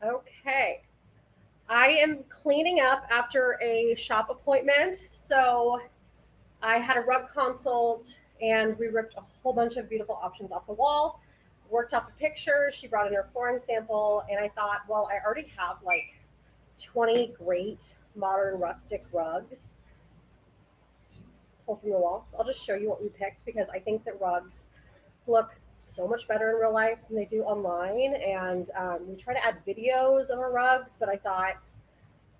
Okay. I am cleaning up after a shop appointment. So I had a rug consult and we ripped a whole bunch of beautiful options off the wall, worked up a picture. She brought in her flooring sample, and I thought, well, I already have like 20 great modern rustic rugs pulled from the wall. So I'll just show you what we picked because I think that rugs look so much better in real life than they do online. And we try to add videos of our rugs, but I thought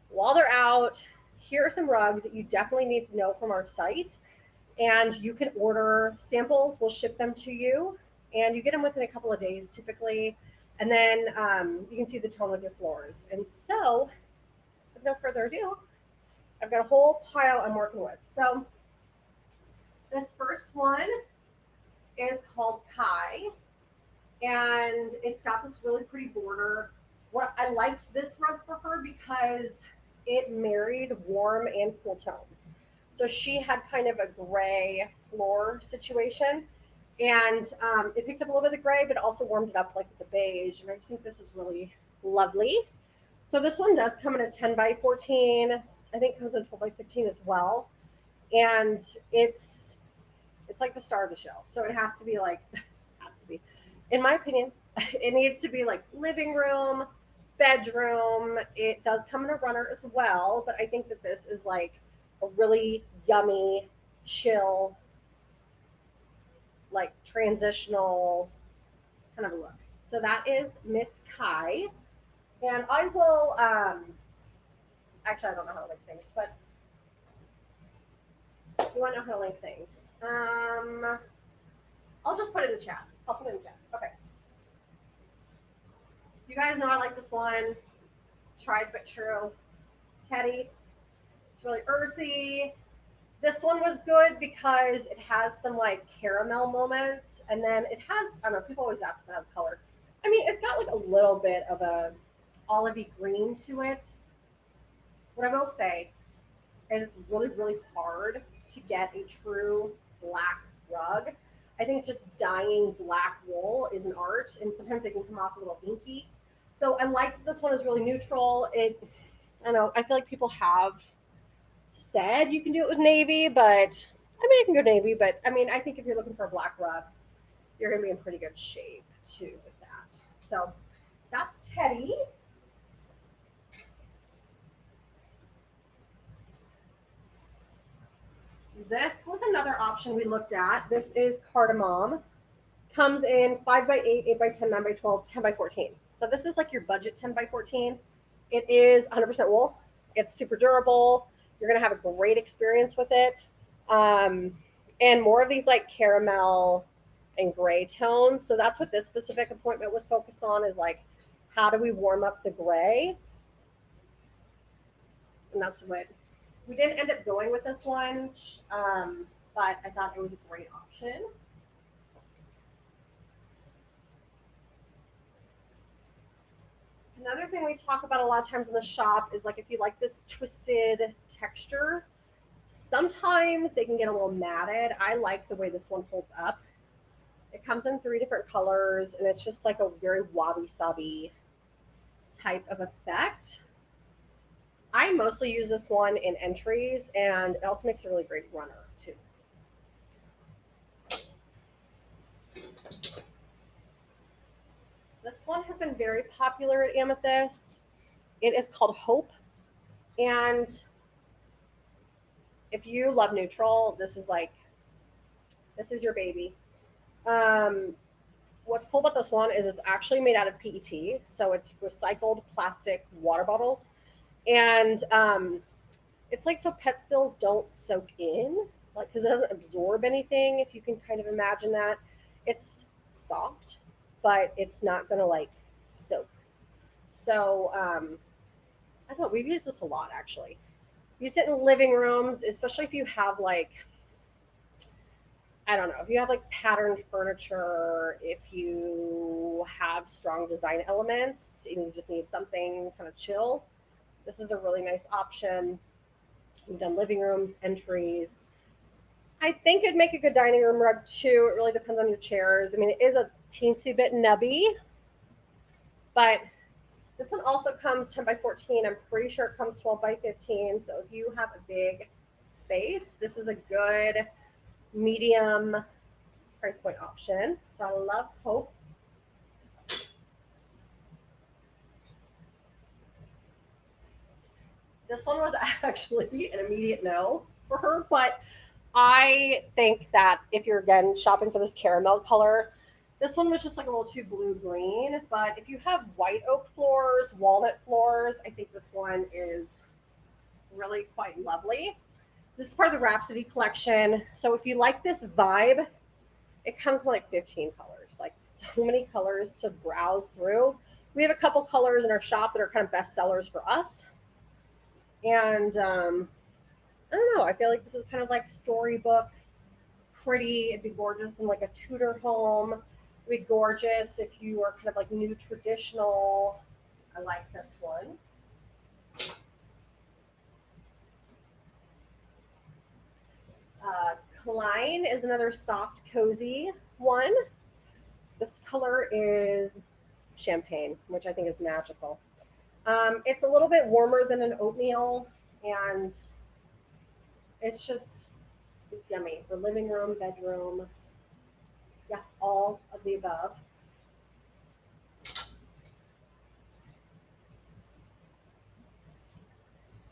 while they're out, here are some rugs that you definitely need to know from our site. And you can order samples, we'll ship them to you, and you get them within a couple of days typically. And then you can see the tone with your floors. And so, with no further ado, I've got a whole pile I'm working with. So, this first one is called Kai, and it's got this really pretty border. What I liked this rug for her because it married warm and cool tones. So she had kind of a gray floor situation, and it picked up a little bit of the gray, but also warmed it up like with the beige. And I just think this is really lovely. So this one does come in a 10 by 14. I think it comes in a 12 by 15 as well, and it's like the star of the show. So it has to be like has to be, in my opinion, it needs to be like living room, bedroom. It does come in a runner as well, but I think that this is like a really yummy, chill, like transitional kind of a look. So that is Miss Kai. And I will actually I don't know how to link things, but you want to know how to link things. I'll just put it in the chat. I'll put it in the chat. Okay. You guys know I like this one. Tried but true. Teddy. It's really earthy. This one was good because it has some like caramel moments, and then it has, I don't know, people always ask if it has color. I mean, it's got like a little bit of a olivey green to it. What I will say is it's really, really hard to get a true black rug. I think just dyeing black wool is an art, and sometimes it can come off a little inky. So I like that this one is really neutral. I don't know, I feel like people have said you can do it with navy, but I mean, I can go navy, but I mean, I think if you're looking for a black rug, you're going to be in pretty good shape too with that. So that's Teddy. This was another option we looked at. This is cardamom. Comes in 5 by 8, 8 by 10, 9 by 12, 10 by 14. So this is like your budget 10 by 14. It is 100% wool. It's super durable. You're going to have a great experience with it. And more of these like caramel and gray tones. So that's what this specific appointment was focused on, is like, how do we warm up the gray? And that's what we didn't end up going with this one, but I thought it was a great option. Another thing we talk about a lot of times in the shop is like if you like this twisted texture, sometimes they can get a little matted. I like the way this one holds up. It comes in 3 different colors, and it's just like a very wabi-sabi type of effect. I mostly use this one in entries, and it also makes a really great runner too. This one has been very popular at Amethyst. It is called Hope, and if you love neutral, this is your baby. What's cool about this one is it's actually made out of PET, so it's recycled plastic water bottles, and it's like so pet spills don't soak in, like because it doesn't absorb anything. If you can kind of imagine that, it's soft, but it's not gonna like soak. So I don't know. We've used this a lot actually. Use it in living rooms, especially if you have like, I don't know, if you have like patterned furniture, if you have strong design elements and you just need something kind of chill, this is a really nice option. We've done living rooms, entries. I think it'd make a good dining room rug too. It really depends on your chairs. I mean, it is a teensy bit nubby, but This one also comes 10 by 14. I'm pretty sure it comes 12 by 15. So if you have a big space, this is a good medium price point option. So I love Hope. This one was actually an immediate no for her, but I think that if you're again shopping for this caramel color, this one was just like a little too blue green. But if you have white oak floors, walnut floors, I think this one is really quite lovely. This is part of the Rhapsody collection. So if you like this vibe, it comes in like 15 colors, like so many colors to browse through. We have a couple colors in our shop that are kind of best sellers for us. And I don't know, I feel like this is kind of like storybook pretty. It'd be gorgeous in like a Tudor home. It'd be gorgeous if you are kind of like new traditional. I like this one. Klein is another soft, cozy one. This color is champagne, which I think is magical. It's a little bit warmer than an oatmeal, and it's yummy for living room, bedroom. Yeah, all of the above.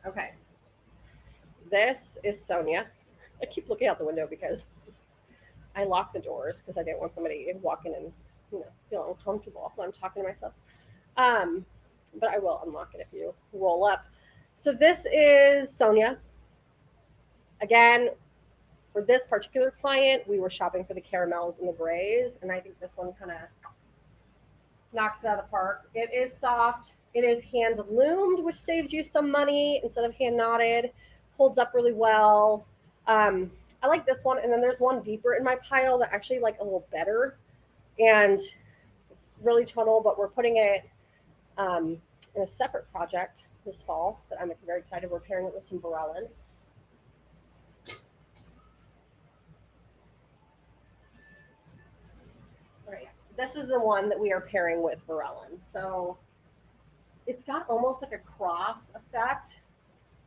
Okay, this is Sonia. I keep looking out the window because I locked the doors because I didn't want somebody walking and feel uncomfortable when I'm talking to myself. Um, but I will unlock it if you roll up. So this is Sonia. Again, for this particular client, we were shopping for the caramels and the grays, and I think this one kind of knocks it out of the park. It is soft. It is hand loomed, which saves you some money instead of hand knotted. Holds up really well. I like this one, and then there's one deeper in my pile that actually like a little better, and it's really tonal. But we're putting it in a separate project this fall that I'm very excited. We're pairing it with some Varellin. Right. This is the one that we are pairing with Varellin. So it's got almost like a cross effect,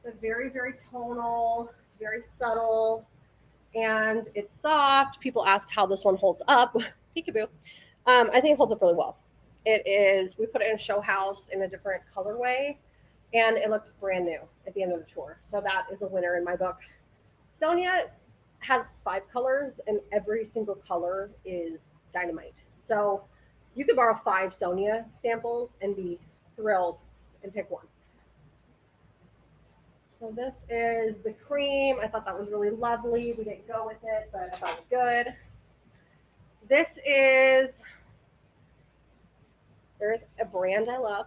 but very, very tonal, very subtle, and it's soft. People ask how this one holds up. Peekaboo. I think it holds up really well. It is, we put it in a show house in a different colorway, and it looked brand new at the end of the tour. So that is a winner in my book. Sonia has 5 colors, and every single color is dynamite. So you could borrow 5 Sonia samples and be thrilled and pick one. So this is the cream. I thought that was really lovely. We didn't go with it, but I thought it was good. This is, there's a brand I love.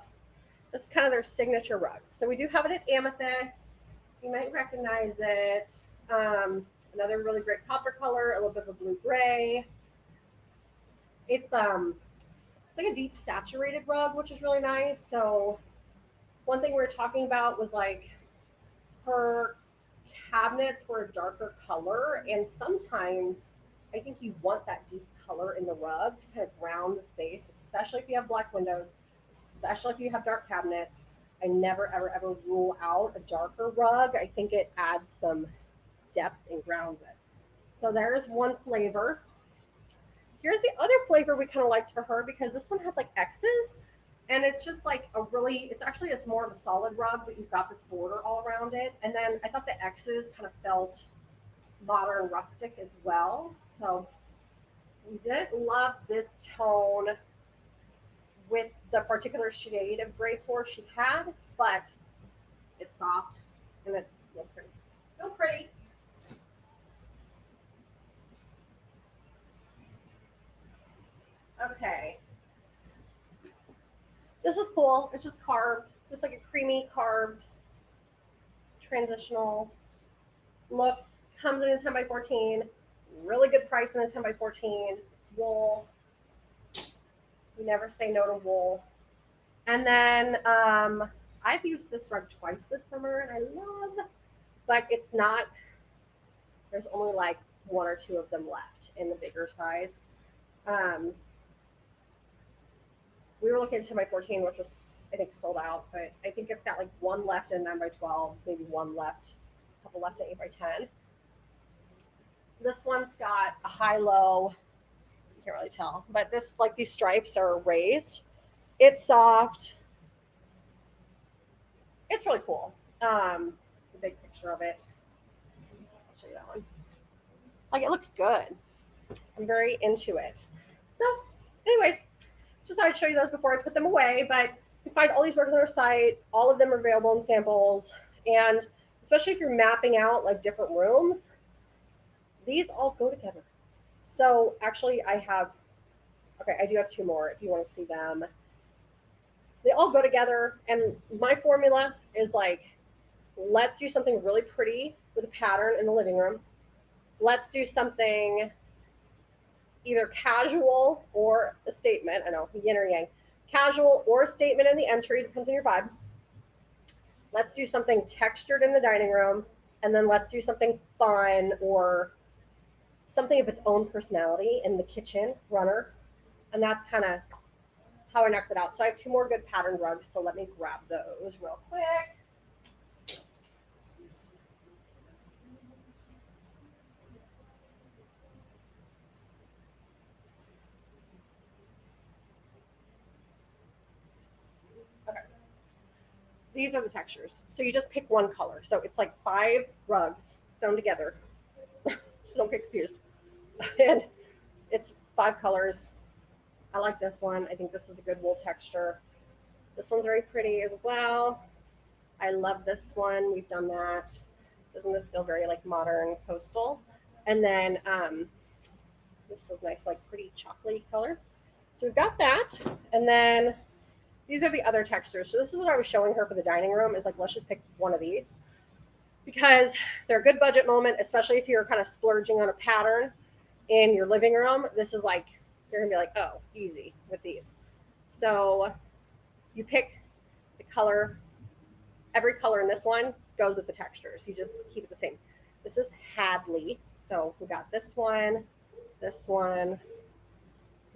This is kind of their signature rug. So we do have it at Amethyst. You might recognize it. Another really great copper color, a little bit of a blue gray. It's like a deep saturated rug, which is really nice. So one thing we were talking about was like her cabinets were a darker color, and sometimes I think you want that deep color in the rug to kind of ground the space, especially if you have black windows, especially if you have dark cabinets. I never ever ever rule out a darker rug. I think it adds some depth and grounds it. So there's one flavor. Here's the other flavor we kind of liked for her, because this one had like X's, and it's just like a really, it's actually it's more of a solid rug, but you've got this border all around it. And then I thought the X's kind of felt modern rustic as well. So we didn't love this tone with the particular shade of gray four she had, but it's soft and it's real pretty. Real pretty. Okay. This is cool. It's just carved, just like a creamy carved transitional look. Comes in a 10 by 14. Really good price in a 10 by 14. It's wool. You never say no to wool. And then I've used this rug twice this summer, and I love, but it's not, there's only like 1 or 2 of them left in the bigger size. Um, We were looking at 10 by 14, which was, I think, sold out, but I think it's got like one left in 9 by 12, maybe one left, a couple left in 8 by 10. This one's got a high low, you can't really tell, but this, like, these stripes are raised. It's soft. It's really cool. A big picture of it. I'll show you that one. Like, it looks good. I'm very into it. So, anyways, just thought I'd show you those before I put them away. But you can find all these rugs on our site. All of them are available in samples. And especially if you're mapping out like different rooms, these all go together. So actually I do have two more if you want to see them. They all go together. And my formula is like, let's do something really pretty with a pattern in the living room. Let's do something either casual or a statement. I know, yin or yang. Casual or a statement in the entry, depends on your vibe. Let's do something textured in the dining room. And then let's do something fun or something of its own personality in the kitchen runner. And that's kind of how I knocked it out. So I have two more good pattern rugs. So let me grab those real quick. Okay. These are the textures. So you just pick one color. So it's like 5 rugs sewn together. So don't get confused. And it's 5 colors. I like this one. I think this is a good wool texture. This one's very pretty as well. I love this one. We've done that. Doesn't this feel very like modern coastal? And then this is nice, like pretty chocolatey color. So we've got that. And then these are the other textures. So this is what I was showing her for the dining room is like, let's just pick one of these because they're a good budget moment, especially if you're kind of splurging on a pattern in your living room. This is like, you're gonna be like, oh, easy with these. So you pick the color. Every color in this one goes with the textures. You just keep it the same. This is Hadley. So we got this one, this one,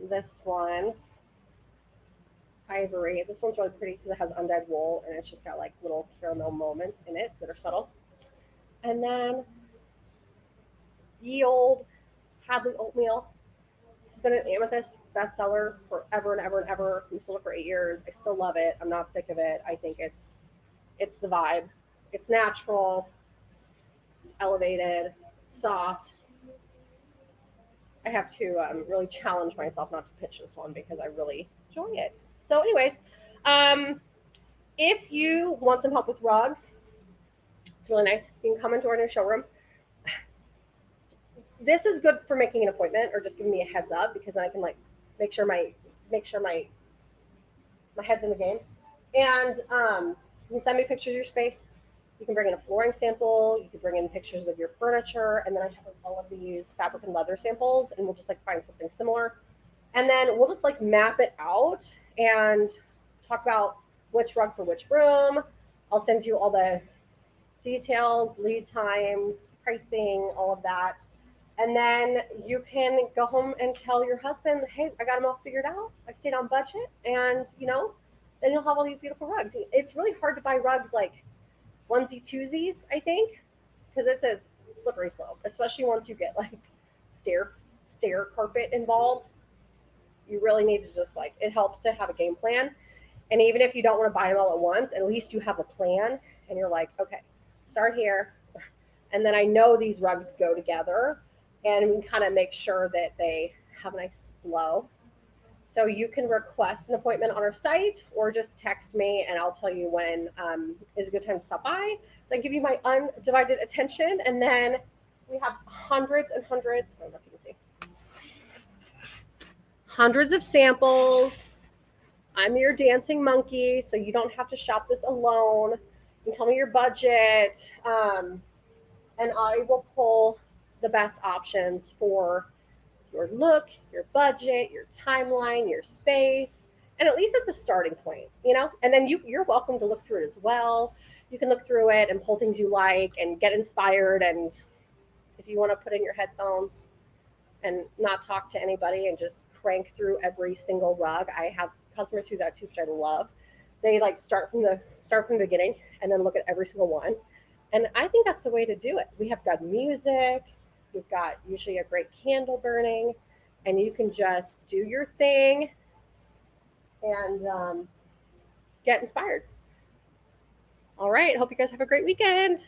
this one. Ivory. This one's really pretty because it has undyed wool and it's just got like little caramel moments in it that are subtle. And then ye old Hadley oatmeal. This has been an Amethyst bestseller forever and ever and ever. We've sold it for 8 years. I still love it. I'm not sick of it. I think it's the vibe. It's natural. It's elevated. It's soft. I have to really challenge myself not to pitch this one because I really enjoy it. So, anyways, if you want some help with rugs, it's really nice. You can come into our new showroom. This is good for making an appointment or just giving me a heads up because then I can like make sure my head's in the game. And you can send me pictures of your space. You can bring in a flooring sample. You can bring in pictures of your furniture. And then I have all of these fabric and leather samples and we'll just like find something similar. And then we'll just like map it out and talk about which rug for which room. I'll send you all the details, lead times, pricing, all of that. And then you can go home and tell your husband, hey, I got them all figured out. I stayed on budget. And, then you'll have all these beautiful rugs. It's really hard to buy rugs like onesie twosies, I think, because it's a slippery slope, especially once you get like stair carpet involved. You really need to just like, it helps to have a game plan. And even if you don't want to buy them all at once, at least you have a plan and you're like, okay, start here. And then I know these rugs go together and we can kind of make sure that they have a nice flow. So you can request an appointment on our site or just text me and I'll tell you when is a good time to stop by. So I give you my undivided attention. And then we have hundreds and hundreds, I don't know if you can see, hundreds of samples. I'm your dancing monkey, so you don't have to shop this alone. You can tell me your budget, and I will pull the best options for your look, your budget, your timeline, your space, and at least it's a starting point, And then you're welcome to look through it as well. You can look through it and pull things you like and get inspired. And if you want to put in your headphones and not talk to anybody and just crank through every single rug, I have customers do that too, which I love. They like start from the beginning and then look at every single one. And I think that's the way to do it. We have got music, we've got usually a great candle burning, and you can just do your thing and get inspired. All right. Hope you guys have a great weekend.